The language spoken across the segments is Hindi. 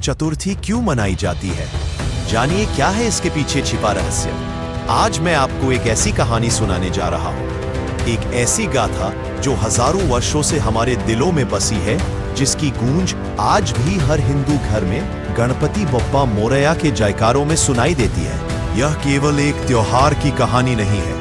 चतुर्थी क्यों मनाई जाती है? जानिए क्या है इसके पीछे छिपा रहस्य। आज मैं आपको एक ऐसी कहानी सुनाने जा रहा हूँ, एक ऐसी गाथा जो हजारों वर्षों से हमारे दिलों में बसी है, जिसकी गूंज आज भी हर हिंदू घर में गणपति बप्पा मोरया के जयकारों में सुनाई देती है। यह केवल एक त्योहार की कहानी नहीं है,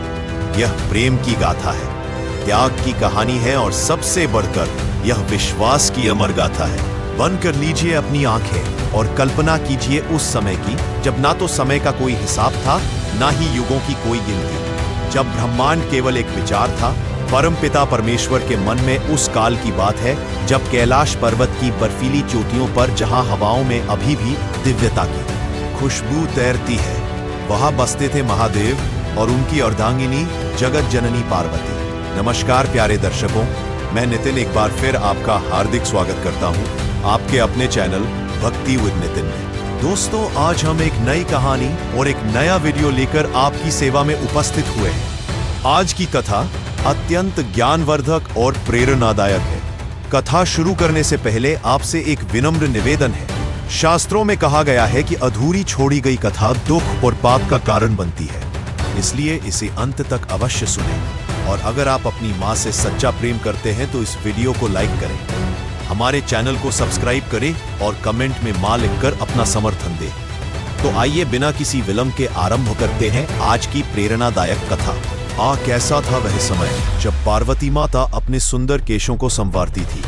यह प्रेम की गाथा है, त्याग की कहानी है और सबसे बढ़कर यह विश्वास की अमर गाथा है। बंद कर लीजिए अपनी आंखें और कल्पना कीजिए उस समय की जब ना तो समय का कोई हिसाब था, ना ही युगों की कोई गिनती। जब ब्रह्मांड केवल एक विचार था। परमपिता परमेश्वर के मन में उस काल की बात है जब कैलाश पर्वत की बर्फीली चोटियों पर, जहां हवाओं में अभी भी दिव्यता की खुशबू तैरती है, वहां बसते थे महादेव और उनकी अर्धांगिनी जगत जननी पार्वती। नमस्कार प्यारे दर्शकों, मैं नितिन एक बार फिर आपका हार्दिक स्वागत करता हूं आपके अपने चैनल भक्ति विद नितिन में। दोस्तों, आज हम एक नई कहानी और एक नया वीडियो लेकर आपकी सेवा में उपस्थित हुए हैं। आज की कथा अत्यंत ज्ञानवर्धक और प्रेरणादायक है। कथा शुरू करने से पहले आपसे एक विनम्र निवेदन है। शास्त्रों में कहा गया है कि अधूरी छोड़ी गई कथा दुख और पाप का कारण बनती है, इसलिए इसे अंत तक अवश्य सुनें। और अगर आप अपनी माँ से सच्चा प्रेम करते हैं तो इस वीडियो को लाइक करें, हमारे चैनल को सब्सक्राइब करें और कमेंट में मां लिखकर अपना समर्थन दें। तो आइए बिना किसी विलंब के आरंभ करते हैं आज की प्रेरणादायक कथा। कैसा था वह समय जब पार्वती माता अपने सुंदर केशों को संवारती थी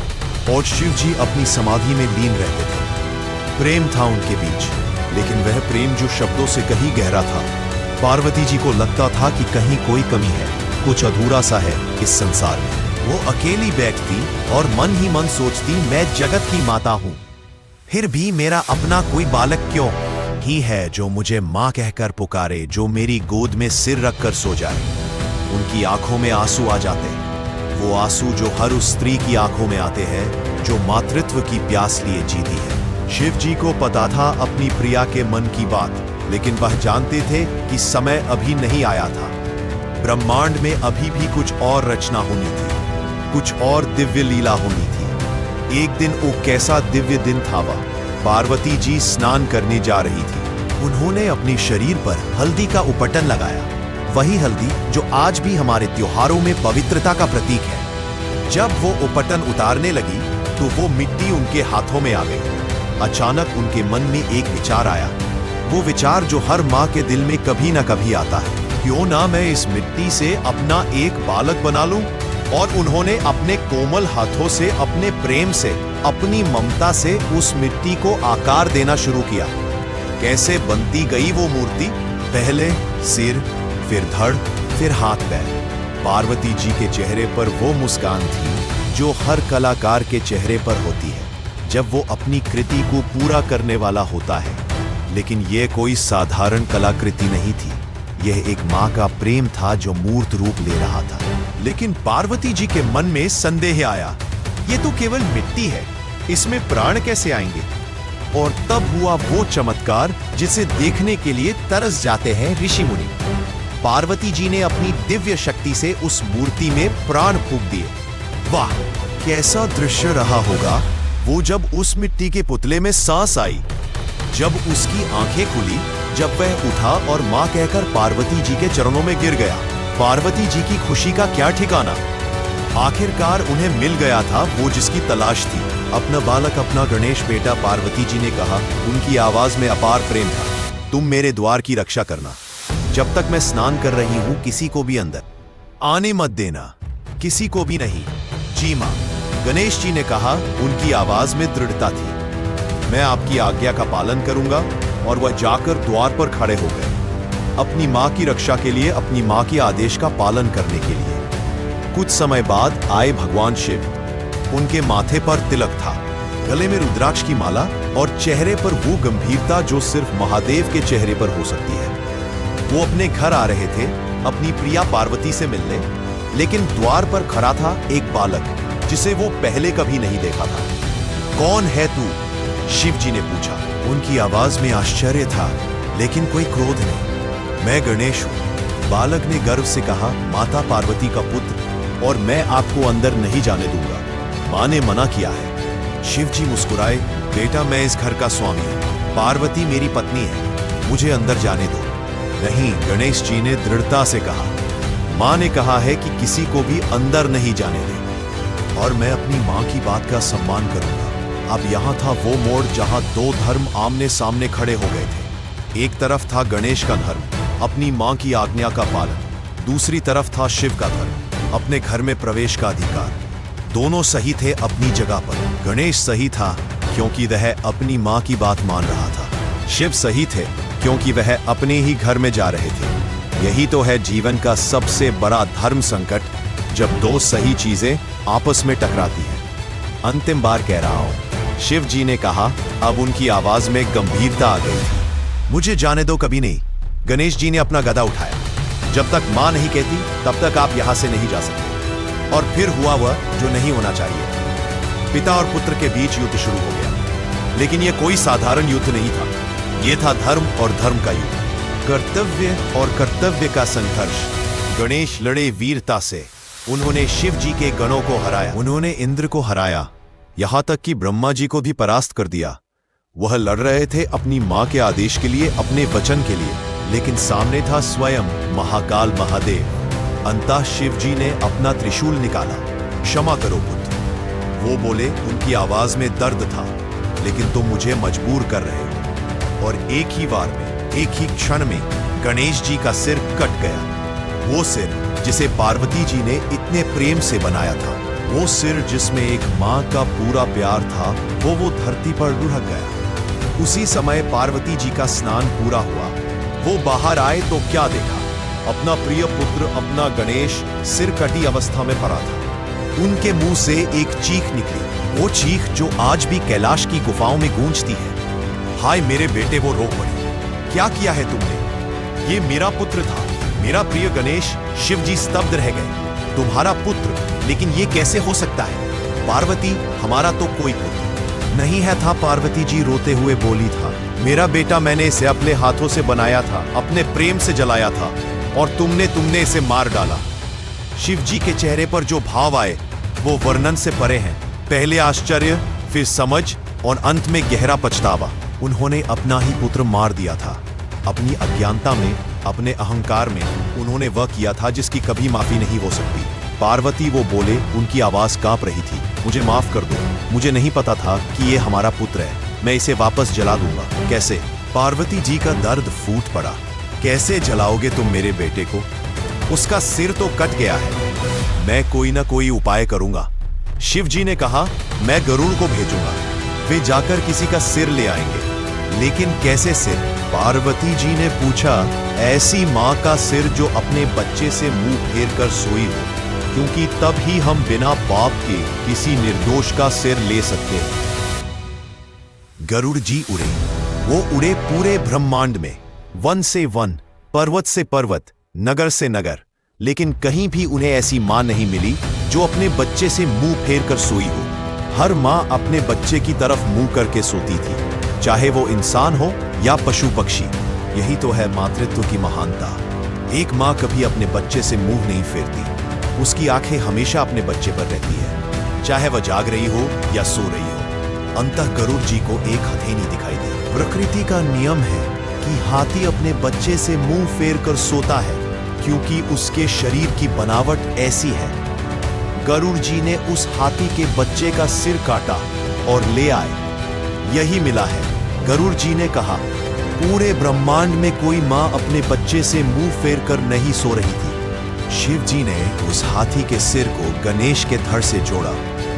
और शिव जी अपनी समाधि में लीन रहते थे। प्रेम था उनके बीच, लेकिन वह प्रेम जो शब्दों से कहीं गहरा था। पार्वती जी को लगता था कि कहीं कोई कमी है, कुछ अधूरा सा है इस संसार में। वो अकेली बैठती और मन ही मन सोचती, मैं जगत की माता हूँ, फिर भी मेरा अपना कोई बालक क्यों ही है जो मुझे माँ कहकर पुकारे, जो मेरी गोद में सिर रखकर सो जाए। उनकी आंखों में आंसू आ जाते, वो आंसू जो हर उस स्त्री की आंखों में आते हैं जो मातृत्व की प्यास लिए जीती है। शिव जी को पता था अपनी प्रिया के मन की बात, लेकिन वह जानते थे कि समय अभी नहीं आया था। ब्रह्मांड में अभी भी कुछ और रचना होनी थी, कुछ और दिव्य लीला होनी थी। एक दिन वो कैसा दिव्य दिन था वह। पार्वती जी स्नान करने जा रही थी। उन्होंने अपने शरीर पर हल्दी का उपटन लगाया, वही हल्दी जो आज भी हमारे त्योहारों में पवित्रता का प्रतीक है। जब वो उपटन उतारने लगी तो वो मिट्टी उनके हाथों में आ गई। अचानक उनके मन में एक विचार आया, वो विचार जो हर माँ के दिल में कभी ना कभी आता है, क्यों ना मैं इस मिट्टी से अपना एक बालक बना लूं। और उन्होंने अपने कोमल हाथों से, अपने प्रेम से, अपनी ममता से उस मिट्टी को आकार देना शुरू किया। कैसे बनती गई वो मूर्ति? पहले सिर, फिर धड़, फिर हाथ पैर। पार्वती जी के चेहरे पर वो मुस्कान थी जो हर कलाकार के चेहरे पर होती है जब वो अपनी कृति को पूरा करने वाला होता है। लेकिन ये कोई साधारण कलाकृति नहीं थी, यह एक माँ का प्रेम था जो मूर्त रूप ले रहा था। लेकिन पार्वती जी के मन में संदेह आया, ये तो केवल मिट्टी है, इसमें प्राण कैसे आएंगे? और तब हुआ वो चमत्कार जिसे देखने के लिए तरस जाते हैं ऋषि मुनि। पार्वती जी ने अपनी दिव्य शक्ति से उस मूर्ति में प्राण फूंक दिए। वाह, कैसा दृश्य रहा होगा वो जब उस मिट्टी के पुतले में सांस आई, जब उसकी आंखें खुली, जब वह उठा और मां कहकर पार्वती जी के चरणों में गिर गया। पार्वती जी की खुशी का क्या ठिकाना। आखिरकार उन्हें मिल गया था वो जिसकी तलाश थी, अपना बालक, अपना गणेश बेटा। पार्वती जी ने कहा, उनकी आवाज में अपार प्रेम था, तुम मेरे द्वार की रक्षा करना। जब तक मैं स्नान कर रही हूं किसी को भी अंदर आने मत देना, किसी को भी नहीं। जी मां, गणेश जी ने कहा, उनकी आवाज में दृढ़ता थी। मैं आपकी आज्ञा का पालन करूंगा। और वह जाकर द्वार पर खड़े हो गए, अपनी मां की रक्षा के लिए, अपनी मां के आदेश का पालन करने के लिए। कुछ समय बाद आए भगवान शिव। उनके माथे पर तिलक था, गले में रुद्राक्ष की माला और चेहरे पर वो गंभीरता जो सिर्फ महादेव के चेहरे पर हो सकती है। वो अपने घर आ रहे थे अपनी प्रिया पार्वती से मिलने, लेकिन द्वार पर खड़ा था एक बालक जिसे वो पहले कभी नहीं देखा था। कौन है तू? शिव जी ने पूछा। उनकी आवाज में आश्चर्य था, लेकिन कोई क्रोध नहीं। मैं गणेश हूं, बालक ने गर्व से कहा, माता पार्वती का पुत्र, और मैं आपको अंदर नहीं जाने दूंगा, मां ने मना किया है। शिव जी मुस्कुराए बेटा, मैं इस घर का स्वामी हूँ। पार्वती मेरी पत्नी है, मुझे अंदर जाने दो। नहीं, गणेश जी ने दृढ़ता से कहा। माँ ने कहा है कि किसी को भी अंदर नहीं जाने दे, और मैं अपनी माँ की बात का सम्मान करूंगा। अब यहाँ था वो मोड़ जहाँ दो धर्म आमने सामने खड़े हो गए थे। एक तरफ था गणेश का धर्म, अपनी माँ की आज्ञा का पालन। दूसरी तरफ था शिव का धर्म, अपने घर में प्रवेश का अधिकार। दोनों सही थे अपनी जगह पर। गणेश सही था क्योंकि वह अपनी माँ की बात मान रहा था। शिव सही थे क्योंकि वह अपने ही घर में जा रहे थे। यही तो है जीवन का सबसे बड़ा धर्म संकट, जब दो सही चीजें आपस में टकराती हैं। अंतिम बार कह रहा हूं, शिव जी ने कहा। अब उनकी आवाज में गंभीरता आ गई थी। मुझे जाने दो, कभी नहीं। गणेश जी ने अपना गदा उठाया। जब तक मां नहीं कहती तब तक आप यहां से नहीं जा सकते। और फिर हुआ वह जो नहीं होना चाहिए। पिता और पुत्र के बीच युद्ध शुरू हो गया, लेकिन यह कोई साधारण युद्ध नहीं था। यह था धर्म और धर्म का युद्ध, कर्तव्य और कर्तव्य का संघर्ष। गणेश लड़े वीरता से। उन्होंने शिव जी के गणों को हराया, उन्होंने इंद्र को हराया, यहां तक कि ब्रह्मा जी को भी परास्त कर दिया। वह लड़ रहे थे अपनी मां के आदेश के लिए, अपने वचन के लिए, लेकिन सामने था स्वयं महाकाल महादेव। अंततः शिव जी ने अपना त्रिशूल निकाला। क्षमा करो पुत्र, वो बोले। उनकी आवाज में दर्द था। लेकिन तुम मुझे मजबूर कर रहे हो। और एक ही वार में, एक ही क्षण में गणेश जी का सिर कट गया। वो सिर जिसे पार्वती जी ने इतने प्रेम से बनाया था, वो सिर जिसमें एक मां का पूरा प्यार था, वो धरती पर लुढ़क गया। उसी समय पार्वती जी का स्नान पूरा हुआ। वो बाहर आए तो क्या देखा? अपना प्रिय पुत्र, अपना गणेश सिर कटी अवस्था में पड़ा था। उनके मुंह से एक चीख निकली, वो चीख जो आज भी कैलाश की गुफाओं में गूंजती है। हाय मेरे बेटे, वो रो पड़े। क्या किया है तुमने? ये मेरा पुत्र था, मेरा प्रिय गणेश। शिव जी स्तब्ध रह गए। तुम्हारा पुत्र? लेकिन ये कैसे हो सकता है? पार्वती, हमारा तो कोई पुत्र नहीं है था। पार्वती जी रोते हुए बोली था, मेरा बेटा, मैंने इसे अपने हाथों से बनाया था, अपने प्रेम से जलाया था, और तुमने इसे मार डाला। शिव जी के चेहरे पर जो भाव आए वो वर्णन से परे हैं। पहले आश्चर्य, फिर समझ, और अंत में गहरा पछतावा। उन्होंने अपना ही पुत्र मार दिया था। अपनी अज्ञानता में, अपने अहंकार में उन्होंने वह किया था जिसकी कभी माफी नहीं हो सकती। पार्वती, वो बोले। उनकी आवाज कांप रही थी। मुझे माफ कर दो, मुझे नहीं पता था कि ये हमारा पुत्र है। मैं इसे वापस जला दूंगा। कैसे? पार्वती जी का दर्द फूट पड़ा। कैसे जलाओगे तुम मेरे बेटे को? उसका सिर तो कट गया है। मैं कोई ना कोई उपाय करूंगा। शिव जी ने कहा, मैं गरुड़ को भेजूंगा, वे जाकर किसी का सिर ले आएंगे। लेकिन कैसे सिर? पार्वती जी ने पूछा। ऐसी मां का सिर जो अपने बच्चे से मुंह फेर कर सोई हो, क्योंकि तब ही हम बिना पाप के किसी निर्दोष का सिर ले सकते हैं। गरुड़ जी उड़े। वो उड़े पूरे ब्रह्मांड में, वन से वन, पर्वत से पर्वत, नगर से नगर, लेकिन कहीं भी उन्हें ऐसी मां नहीं मिली जो अपने बच्चे से मुंह फेर कर सोई हो। हर मां अपने बच्चे की तरफ मुंह करके सोती थी, चाहे वो इंसान हो या पशु पक्षी। यही तो है मातृत्व की महानता। एक मां कभी अपने बच्चे से मुंह नहीं फेरती। उसकी आंखें हमेशा अपने बच्चे पर रहती है, चाहे वह जाग रही हो या सो रही हो। अंततः गरुड़ जी को एक हथेली दिखाई दी। प्रकृति का नियम है कि हाथी अपने बच्चे से मुंह फेर कर सोता है, क्योंकि उसके शरीर की बनावट ऐसी है। गरुड़ जी ने उस हाथी के बच्चे का सिर काटा और ले आए। यही मिला है। गरुड़ जी ने कहा, पूरे ब्रह्मांड में कोई मां अपने बच्चे से मुंह फेर कर नहीं सो रही थी। शिव जी ने उस हाथी के सिर को गणेश के धड़ से जोड़ा,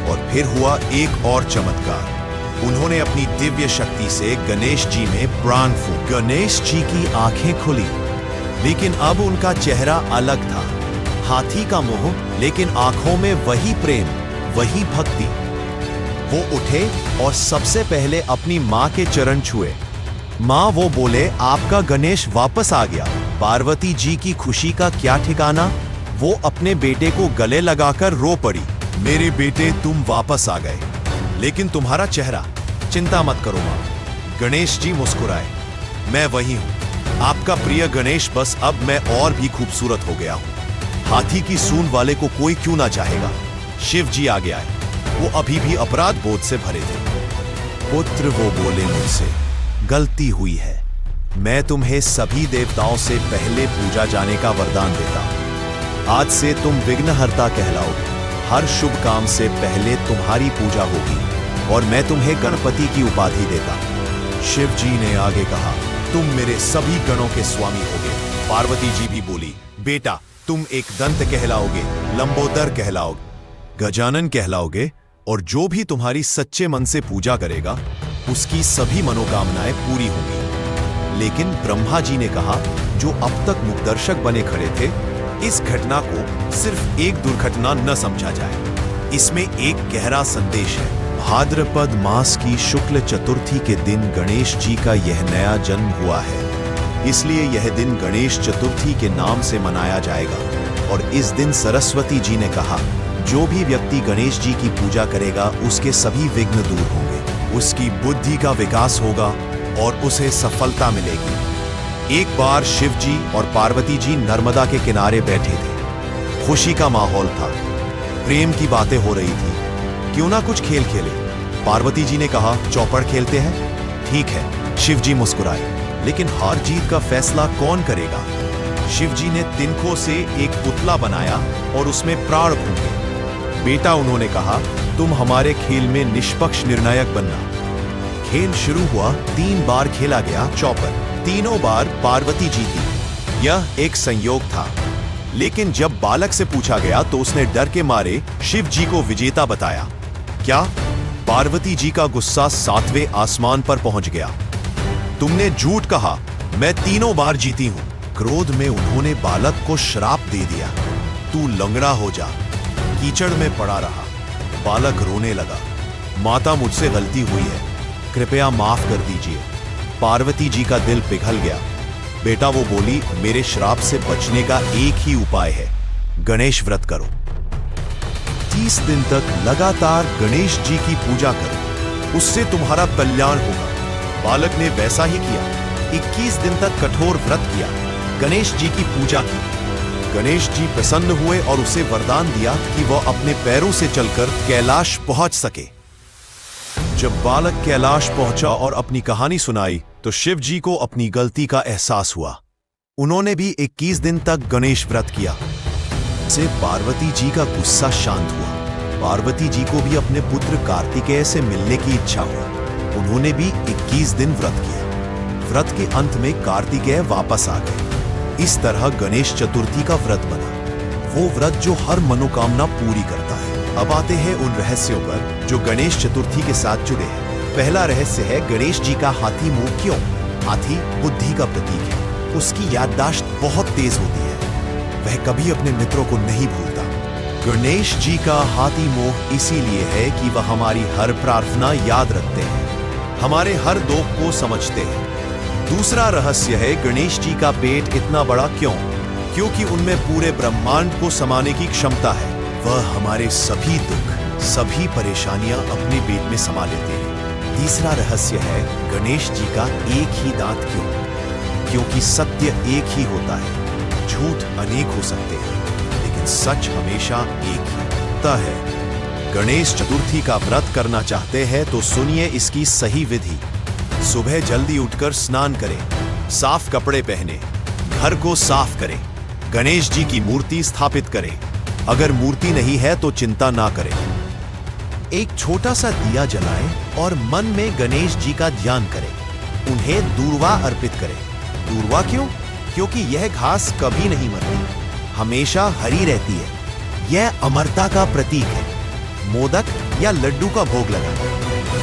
और फिर हुआ एक और चमत्कार। उन्होंने अपनी दिव्य शक्ति से गणेश जी में प्राण फूंक। गणेश जी की आंखें खुली, लेकिन अब उनका चेहरा अलग था। हाथी का मुंह, लेकिन आंखों में वही प्रेम, वही भक्ति। वो उठे और सबसे पहले अपनी मां के चरण छुए। मां, वो बोले, आपका गणेश वापस आ गया। पार्वती जी की खुशी का क्या ठिकाना। वो अपने बेटे को गले लगाकर रो पड़ी। मेरे बेटे, तुम वापस आ गए, लेकिन तुम्हारा चेहरा। चिंता मत करो मां। गणेश जी मुस्कुराए। मैं वही हूं, आपका प्रिय गणेश। बस अब मैं और भी खूबसूरत हो गया हूं। हाथी की सूंड वाले को कोई क्यों ना चाहेगा। शिव जी आगे आए। वो अभी भी अपराध बोध से भरे थे। पुत्र, वो बोले मुझसे, गलती हुई है। मैं तुम्हें सभी देवताओं से पहले पूजा जाने का वरदान देता हूं। आज से तुम विघ्नहर्ता कहलाओगे। हर शुभ काम से पहले तुम्हारी पूजा होगी और मैं तुम्हें गणपति की उपाधि देता हूं। शिव जी ने आगे कहा, तुम मेरे सभी गणों के स्वामी होगे। पार्वती जी भी बोली, बेटा तुम एक दंत कहलाओगे, लंबोदर कहलाओगे, गजानन कहलाओगे और जो भी तुम्हारी सच्चे मन से पूजा करेगा उसकी सभी मनोकामनाएं पूरी होंगी। लेकिन ब्रह्मा जी ने कहा, जो अब तक मुखदर्शक बने खड़े थे, इस घटना को सिर्फ एक दुर्घटना न समझा जाए। इसमें एक गहरा संदेश है। भाद्रपद मास की शुक्ल चतुर्थी के दिन गणेश जी का यह नया जन्म हुआ है, इसलिए यह दिन गणेश चतुर्थी के नाम से मनाया जाएगा। और इस दिन सरस्वती जी ने कहा, जो भी व्यक्ति गणेश जी की पूजा करेगा उसके सभी विघ्न दूर होंगे, उसकी बुद्धि का विकास होगा और उसे सफलता मिलेगी। एक बार शिव जी और पार्वती जी नर्मदा के किनारे बैठे थे। खुशी का माहौल था, प्रेम की बातें हो रही थी। क्यों ना कुछ खेल खेले? पार्वती जी ने कहा, चौपड़ खेलते हैं। ठीक है, शिव जी मुस्कुराए। लेकिन हार जीत का फैसला कौन करेगा? शिव जी ने तिनकों से एक पुतला बनाया और उसमें प्राण फूंके। बेटा, उन्होंने कहा, तुम हमारे खेल में निष्पक्ष निर्णायक बनना। खेल शुरू हुआ। 3 बार खेला गया चौपड़। तीनों बार पार्वती जीती। यह एक संयोग था। लेकिन जब बालक से पूछा गया तो उसने डर के मारे शिव जी को विजेता बताया। क्या? पार्वती जी का गुस्सा 7वें आसमान पर पहुंच गया। तुमने झूठ कहा, मैं तीनों बार जीती हूं। क्रोध में उन्होंने बालक को श्राप दे दिया, तू लंगड़ा हो जा। कीचड़ में पड़ा रहा। बालक रोने लगा, माता मुझसे गलती हुई है, कृपया माफ कर दीजिए। पार्वती जी का दिल पिघल गया। बेटा, वो बोली, मेरे श्राप से बचने का एक ही उपाय है, गणेश व्रत करो। 30 दिन तक लगातार गणेश जी की पूजा करो, उससे तुम्हारा कल्याण होगा। बालक ने वैसा ही किया। 21 दिन तक कठोर व्रत किया, गणेश जी की पूजा की। गणेश जी प्रसन्न हुए और उसे वरदान दिया कि वह अपने पैरों से चलकर कैलाश पहुंच सके। जब बालक कैलाश पहुंचा और अपनी कहानी सुनाई तो शिव जी को अपनी गलती का एहसास हुआ। उन्होंने भी 21 दिन तक गणेश व्रत किया। से पार्वती जी का गुस्सा शांत हुआ। पार्वती जी को भी अपने पुत्र कार्तिकेय से मिलने की इच्छा हुई। उन्होंने भी 21 दिन व्रत किया। व्रत के अंत में कार्तिकेय वापस आ गए। इस तरह गणेश चतुर्थी का व्रत बना, वो व्रत जो हर मनोकामना पूरी करता है। अब आते हैं उन रहस्यों पर जो गणेश चतुर्थी के साथ जुड़े हैं। पहला रहस्य है, गणेश जी का हाथी मुंह क्यों? हाथी बुद्धि का प्रतीक है। उसकी याददाश्त बहुत तेज होती है, वह कभी अपने मित्रों को नहीं भूलता। गणेश जी का हाथी मुंह इसीलिए है कि वह हमारी हर प्रार्थना याद रखते हैं, हमारे हर दोख को समझते हैं। दूसरा रहस्य है, गणेश जी का पेट इतना बड़ा क्यों? क्योंकि उनमें पूरे ब्रह्मांड को समाने की क्षमता है। वह हमारे सभी दुख, सभी परेशानियां अपने पेट में समा लेते हैं। तीसरा रहस्य है, गणेश जी का एक ही दांत क्यों? क्योंकि सत्य एक ही होता है, झूठ अनेक हो सकते हैं, लेकिन सच हमेशा एक ही होता है। गणेश चतुर्थी का व्रत करना चाहते हैं तो सुनिए इसकी सही विधि। सुबह जल्दी उठकर स्नान करें, साफ कपड़े पहने, घर को साफ करें, गणेश जी की मूर्ति स्थापित करें। अगर मूर्ति नहीं है तो चिंता ना करें, एक छोटा सा दिया जलाएं और मन में गणेश जी का ध्यान करें। उन्हें दूर्वा अर्पित करें। दूर्वा क्यों? क्योंकि यह घास कभी नहीं मरती, हमेशा हरी रहती है। यह अमरता का प्रतीक है। मोदक या लड्डू का भोग लगाएं।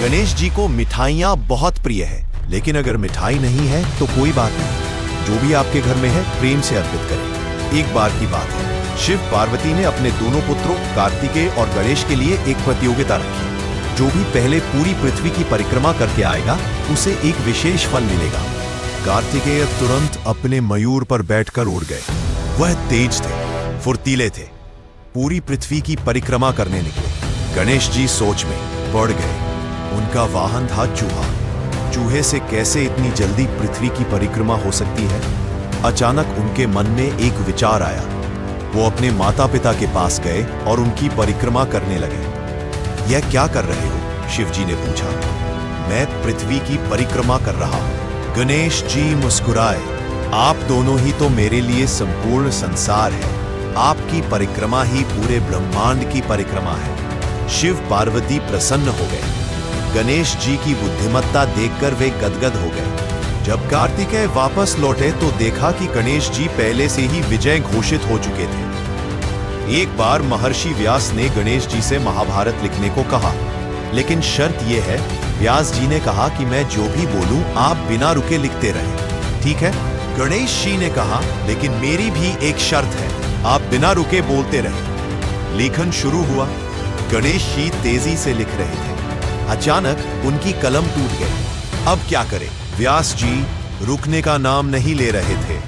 गणेश जी को मिठाइयां बहुत प्रिय है, लेकिन अगर मिठाई नहीं है तो कोई बात नहीं, जो भी आपके घर में है प्रेम से अर्पित करें। एक बार की बात है, शिव पार्वती ने अपने दोनों पुत्रों कार्तिकेय और गणेश के लिए एक प्रतियोगिता रखी। जो भी पहले पूरी पृथ्वी की परिक्रमा करके आएगा उसे एक विशेष फल मिलेगा। कार्तिकेय तुरंत अपने मयूर पर बैठकर उड़ गए। वह तेज थे, फुर्तीले थे, पूरी पृथ्वी की परिक्रमा करने निकले। गणेश जी सोच में पड़ गए। उनका वाहन था चूहा। चूहे से कैसे इतनी जल्दी पृथ्वी की परिक्रमा हो सकती है? अचानक उनके मन में एक विचार आया। वो अपने माता पिता के पास गए और उनकी परिक्रमा करने लगे। यह क्या कर रहे हो? शिव जी ने पूछा। मैं पृथ्वी की परिक्रमा कर रहा हूँ। गणेश जी मुस्कुराए, आप दोनों ही तो मेरे लिए संपूर्ण संसार है। आपकी परिक्रमा ही पूरे ब्रह्मांड की परिक्रमा है। शिव पार्वती प्रसन्न हो गए। गणेश जी की बुद्धिमत्ता देखकर वे गदगद हो गए। जब कार्तिकेय वापस लौटे तो देखा कि गणेश जी पहले से ही विजय घोषित हो चुके थे। एक बार महर्षि व्यास ने गणेश जी से महाभारत लिखने को कहा, लेकिन शर्त यह है, व्यास जी ने कहा कि मैं जो भी बोलूं आप बिना रुके लिखते रहें। ठीक है? गणेश जी ने कहा, लेकिन मेरी भी एक शर्त है, आप बिना रुके बोलते रहें। लेखन शुरू हुआ। गणेश जी तेजी से लिख रहे थे। अचानक उनकी कलम टूट गई। अब क्या करें? व्यास जी रुकने का नाम नहीं ले रहे थे।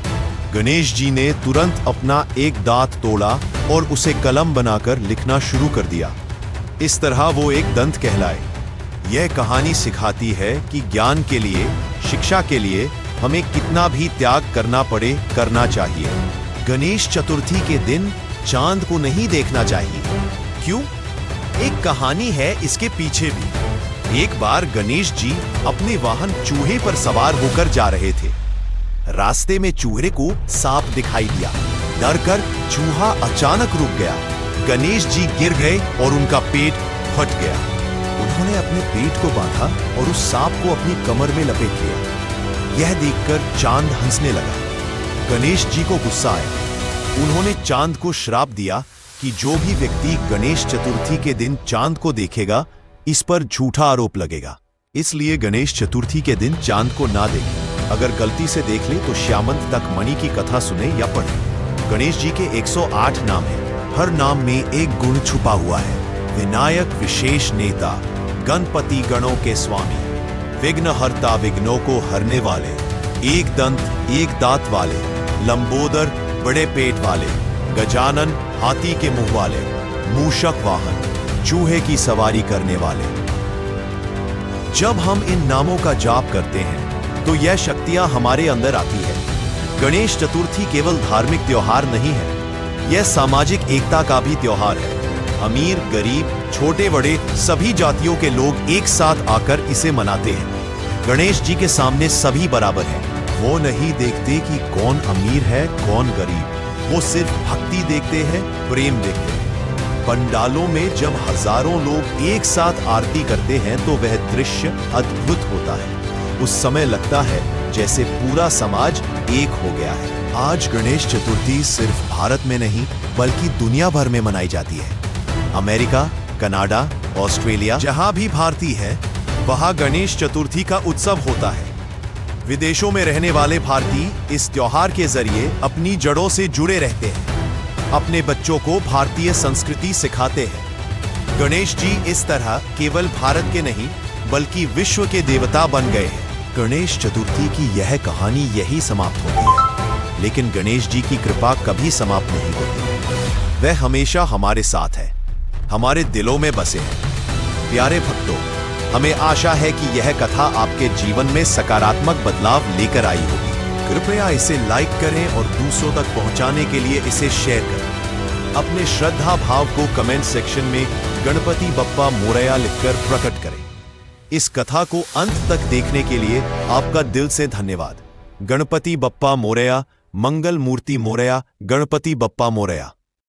गणेश जी ने तुरंत अपना एक दांत तोड़ा और उसे कलम बनाकर लिखना शुरू कर दिया। इस तरह वो एक दंत कहलाए। यह कहानी सिखाती है कि ज्ञान के लिए, शिक्षा के लिए हमें कितना भी त्याग करना पड़े, करना चाहिए। गणेश चतुर्थी के दिन चांद को नहीं देखना चाहिए। क्यों? एक कहानी है इसके पीछे भी। एक बार गणेश जी अपने वाहन चूहे पर सवार होकर जा रहे थे। रास्ते में चूहे को सांप दिखाई दिया। डरकर चूहा अचानक रुक गया। गणेश जी गिर गए और उनका पेट फट गया। उन्होंने अपने पेट को बांधा और उस सांप को अपनी कमर में लपेट लिया। यह देखकर चांद हंसने लगा। गणेश जी को गुस्सा आया। उन्होंने चांद को श्राप दिया कि जो भी व्यक्ति गणेश चतुर्थी के दिन चांद को देखेगा, इस पर झूठा आरोप लगेगा। इसलिए गणेश चतुर्थी के दिन चांद को ना देखें। अगर गलती से देख ले तो श्यामंत तक मणि की कथा सुने या पढ़े। गणेश जी के 108 नाम हैं। हर नाम में एक गुण छुपा हुआ है। विनायक विशेष नेता, गणपति गणों के स्वामी, विघ्नहर्ता विघ्नों को हरने वाले, एक दंत एक दांत वाले, लंबोदर बड़े पेट वाले, गजानन हाथी के मुंह वाले, मूषक वाहन, चूहे की सवारी करने वाले। जब हम इन नामों का जाप करते हैं तो यह शक्तियां हमारे अंदर आती है। गणेश चतुर्थी केवल धार्मिक त्योहार नहीं है, यह सामाजिक एकता का भी त्योहार है। अमीर गरीब छोटे बड़े सभी जातियों के लोग एक साथ आकर इसे मनाते हैं। गणेश जी के सामने सभी बराबर हैं। वो नहीं देखते कि कौन अमीर है कौन गरीब, वो सिर्फ भक्ति देखते हैं, प्रेम देखते हैं। पंडालों में जब हजारों लोग एक साथ आरती करते हैं तो वह दृश्य अद्भुत होता है। उस समय लगता है जैसे पूरा समाज एक हो गया है। आज गणेश चतुर्थी सिर्फ भारत में नहीं बल्कि दुनिया भर में मनाई जाती है। अमेरिका, कनाडा, ऑस्ट्रेलिया, जहां भी भारतीय है वहां गणेश चतुर्थी का उत्सव होता है। विदेशों में रहने वाले भारतीय इस त्योहार के जरिए अपनी जड़ों से जुड़े रहते हैं, अपने बच्चों को भारतीय संस्कृति सिखाते हैं। गणेश जी इस तरह केवल भारत के नहीं बल्कि विश्व के देवता बन गए हैं। गणेश चतुर्थी की यह कहानी यही समाप्त होती है, लेकिन गणेश जी की कृपा कभी समाप्त नहीं होती। वह हमेशा हमारे साथ है, हमारे दिलों में बसे हैं। प्यारे भक्तों, हमें आशा है कि यह कथा आपके जीवन में सकारात्मक बदलाव लेकर आई होगी। कृपया इसे लाइक करें और दूसरों तक पहुंचाने के लिए इसे शेयर करें। अपने श्रद्धा भाव को कमेंट सेक्शन में गणपति बप्पा मोरया लिखकर प्रकट करें। इस कथा को अंत तक देखने के लिए आपका दिल से धन्यवाद। गणपति बप्पा मोरया, मंगल मूर्ति मोरया, गणपति बप्पा मोरया।